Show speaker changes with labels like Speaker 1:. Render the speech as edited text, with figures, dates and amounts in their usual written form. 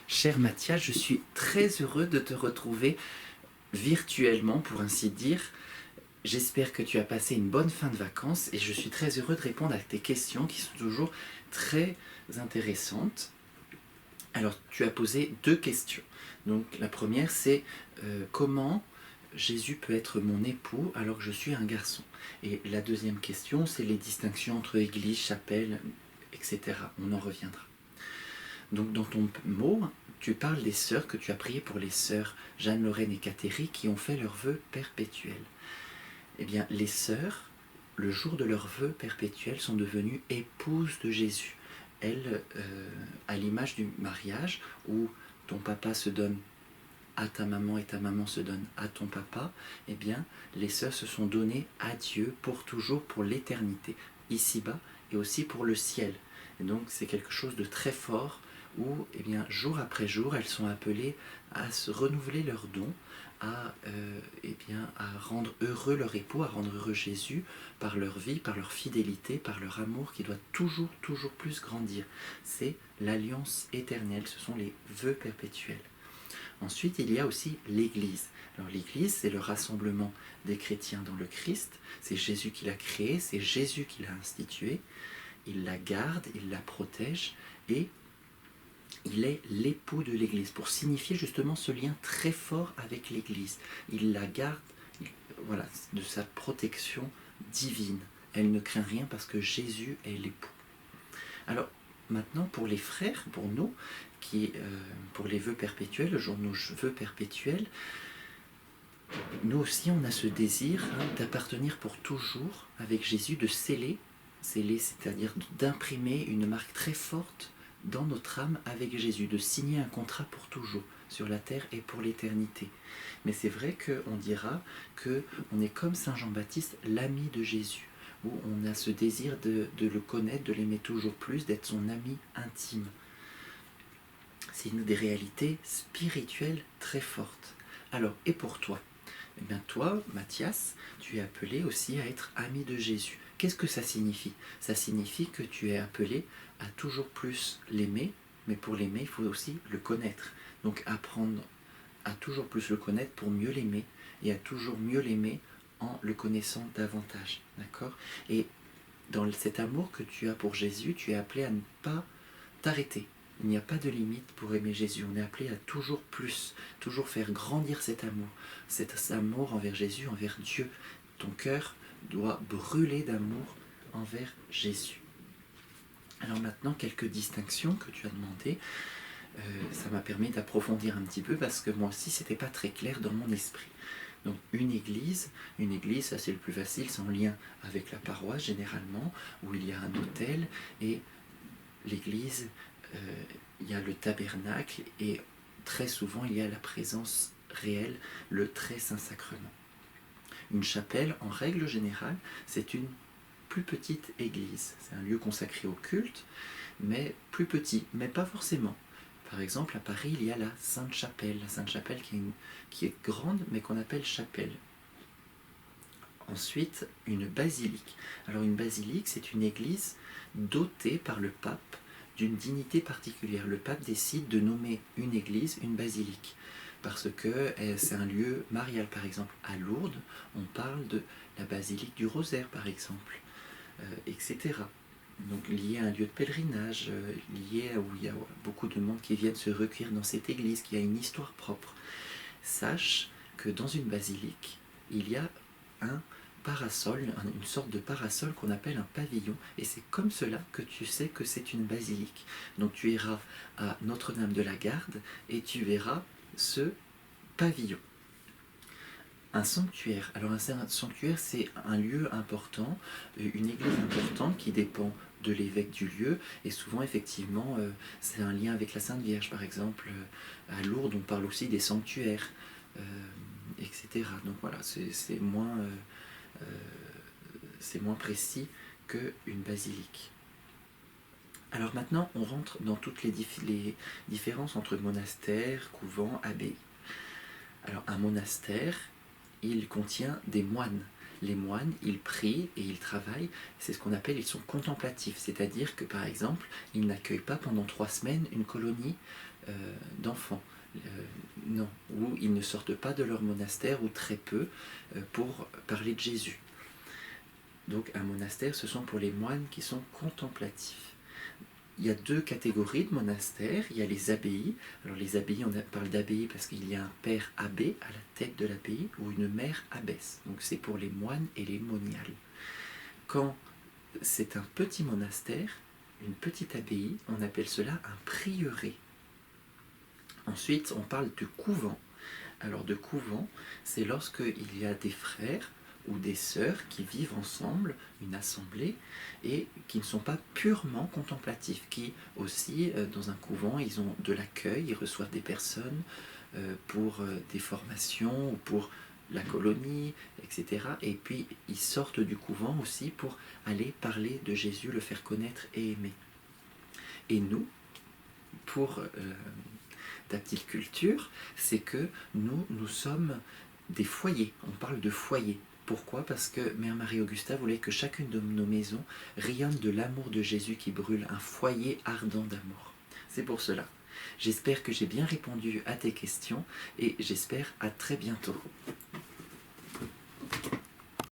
Speaker 1: Cher Mathias, je suis très heureux de te retrouver virtuellement, pour ainsi dire. J'espère que tu as passé une bonne fin de vacances et je suis très heureux de répondre à tes questions qui sont toujours très intéressantes. Alors, tu as posé deux questions. Donc, la première, c'est comment Jésus peut être mon époux alors que je suis un garçon. Et la deuxième question, c'est les distinctions entre église, chapelle, etc. On en reviendra. Donc dans ton mot, tu parles des sœurs, que tu as prié pour les sœurs Jeanne, Lorraine et Cathérie qui ont fait leur vœu perpétuel. Eh bien, les sœurs, le jour de leur vœu perpétuel, sont devenues épouses de Jésus. Elles, à l'image du mariage, où ton papa se donne à ta maman et ta maman se donne à ton papa, eh bien, les sœurs se sont données à Dieu pour toujours, pour l'éternité, ici-bas et aussi pour le ciel. Et donc, c'est quelque chose de très fort où, eh bien, jour après jour, elles sont appelées à se renouveler leurs dons, à rendre heureux leur époux, à rendre heureux Jésus par leur vie, par leur fidélité, par leur amour qui doit toujours, toujours plus grandir. C'est l'alliance éternelle, ce sont les vœux perpétuels. Ensuite, il y a aussi l'Église. Alors l'Église, c'est le rassemblement des chrétiens dans le Christ. C'est Jésus qui l'a créé, c'est Jésus qui l'a institué. Il la garde, il la protège et il est l'époux de l'Église pour signifier justement ce lien très fort avec l'Église. Il la garde, voilà, de sa protection divine. Elle ne craint rien parce que Jésus est l'époux. Alors maintenant, pour les frères, pour nous, pour les vœux perpétuels, le jour de nos vœux perpétuels, nous aussi on a ce désir d'appartenir pour toujours avec Jésus, de sceller, c'est-à-dire d'imprimer une marque très forte dans notre âme avec Jésus, de signer un contrat pour toujours sur la terre et pour l'éternité. Mais c'est vrai qu'on dira qu'on est comme Saint Jean-Baptiste, l'ami de Jésus, où on a ce désir de le connaître, de l'aimer toujours plus, d'être son ami intime. C'est une des réalités spirituelles très fortes. Alors, et pour toi? Eh bien toi, Mathias, tu es appelé aussi à être ami de Jésus. Qu'est-ce que ça signifie? Ça signifie que tu es appelé à toujours plus l'aimer, mais pour l'aimer, il faut aussi le connaître. Donc apprendre à toujours plus le connaître pour mieux l'aimer, et à toujours mieux l'aimer en le connaissant davantage. D'accord? Et dans cet amour que tu as pour Jésus, tu es appelé à ne pas t'arrêter. Il n'y a pas de limite pour aimer Jésus. On est appelé à toujours plus, toujours faire grandir cet amour envers Jésus, envers Dieu. Ton cœur doit brûler d'amour envers Jésus. Alors maintenant, quelques distinctions que tu as demandées. Ça m'a permis d'approfondir un petit peu parce que moi aussi, c'était pas très clair dans mon esprit. Donc une église, ça c'est le plus facile, c'est en lien avec la paroisse généralement, où il y a un autel, et l'église, il y a le tabernacle, et très souvent il y a la présence réelle, le très saint sacrement. Une chapelle, en règle générale, c'est une plus petite église. C'est un lieu consacré au culte, mais plus petit, mais pas forcément. Par exemple, à Paris, il y a la Sainte-Chapelle. La Sainte-Chapelle qui est grande, mais qu'on appelle chapelle. Ensuite, une basilique. Alors une basilique, c'est une église dotée par le pape d'une dignité particulière. Le pape décide de nommer une église une basilique, parce que c'est un lieu marial. Par exemple, à Lourdes, on parle de la basilique du Rosaire, par exemple, etc. Donc lié à un lieu de pèlerinage, lié à où il y a beaucoup de monde qui viennent se recueillir dans cette église, qui a une histoire propre. Sache que dans une basilique, il y a un parasol, une sorte de parasol qu'on appelle un pavillon, et c'est comme cela que tu sais que c'est une basilique. Donc tu iras à Notre-Dame de la Garde et tu verras ce pavillon. Un sanctuaire. Alors un sanctuaire, c'est un lieu important, une église importante qui dépend de l'évêque du lieu, et souvent effectivement c'est un lien avec la Sainte Vierge. Par exemple, à Lourdes on parle aussi des sanctuaires, etc. Donc voilà, c'est moins précis qu'une basilique. Alors maintenant on rentre dans toutes les différences entre monastère, couvent, abbaye. Alors un monastère, il contient des moines. Les moines, ils prient et ils travaillent, c'est ce qu'on appelle, ils sont contemplatifs, c'est-à-dire que par exemple, ils n'accueillent pas pendant 3 semaines une colonie d'enfants. Non, ou ils ne sortent pas de leur monastère, ou très peu, pour parler de Jésus. Donc un monastère, ce sont pour les moines qui sont contemplatifs. Il y a 2 catégories de monastères. Il y a les abbayes. Alors les abbayes, on parle d'abbaye parce qu'il y a un père abbé à la tête de l'abbaye ou une mère abbesse. Donc c'est pour les moines et les moniales. Quand c'est un petit monastère, une petite abbaye, on appelle cela un prieuré. Ensuite, on parle de couvent. Alors de couvent, c'est lorsqu'il y a des frères ou des sœurs qui vivent ensemble, une assemblée, et qui ne sont pas purement contemplatifs, qui aussi, dans un couvent, ils ont de l'accueil, ils reçoivent des personnes pour des formations ou pour la colonie, etc. Et puis, ils sortent du couvent aussi pour aller parler de Jésus, le faire connaître et aimer. Et nous, pour ta petite culture, c'est que nous sommes des foyers. On parle de foyer. Pourquoi? Parce que Mère Marie-Augusta voulait que chacune de nos maisons rayonne de l'amour de Jésus qui brûle, un foyer ardent d'amour. C'est pour cela. J'espère que j'ai bien répondu à tes questions et j'espère à très bientôt.